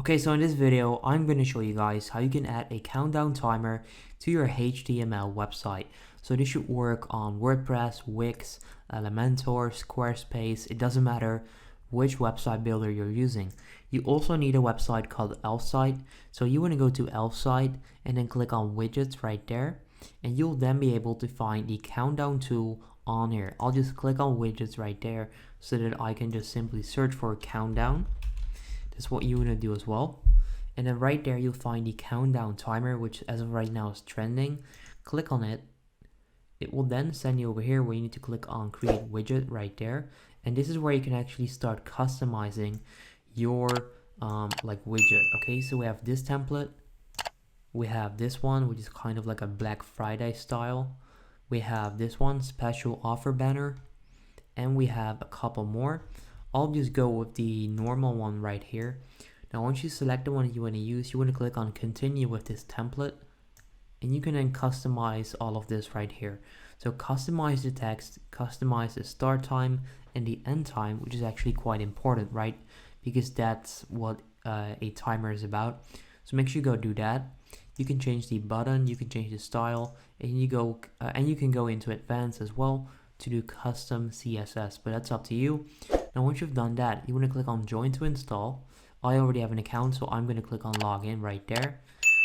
Okay, so in this video, I'm going to show you guys how you can add a countdown timer to your HTML website. So this should work on WordPress, Wix, Elementor, Squarespace. It doesn't matter which website builder you're using. You also need a website called Elfsight. So you want to go to Elfsight and then click on widgets right there. And you'll then be able to find the countdown tool on here. I'll just click on widgets right there so that I can just simply search for countdown. That's what you want to do as well. And then right there you'll find the countdown timer, which as of right now is trending. Click on it. It will then send you over here where you need to click on create widget right there. And this is where you can actually start customizing your like widget. Okay, so we have this template. We have this one, which is kind of like a Black Friday style. We have this one, special offer banner. And we have a couple more. I'll just go with the normal one right here. Now once you select the one that you want to use, you want to click on continue with this template, and you can then customize all of this right here. So customize the text, customize the start time and the end time, which is actually quite important, right? Because that's what a timer is about. So make sure you go do that. You can change the button, you can change the style, and you can go into advanced as well to do custom CSS, but that's up to you. Now once you've done that, you want to click on join to install. I already have an account, so I'm going to click on login right there.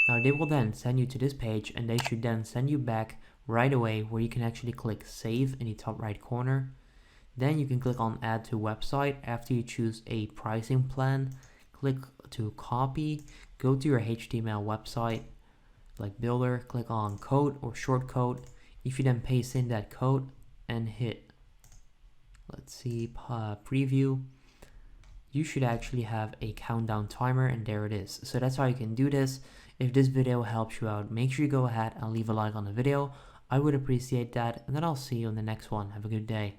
Now they will then send you to this page, and they should then send you back right away where you can actually click save in the top right corner. Then you can click on add to website. After you choose a pricing plan, click to copy, go to your HTML website like builder, click on code or short code. If you then paste in that code and hit, let's see, preview, you should actually have a countdown timer, and there it is. So that's how you can do this. If this video helps you out, make sure you go ahead and leave a like on the video. I would appreciate that, and then I'll see you in the next one. Have a good day.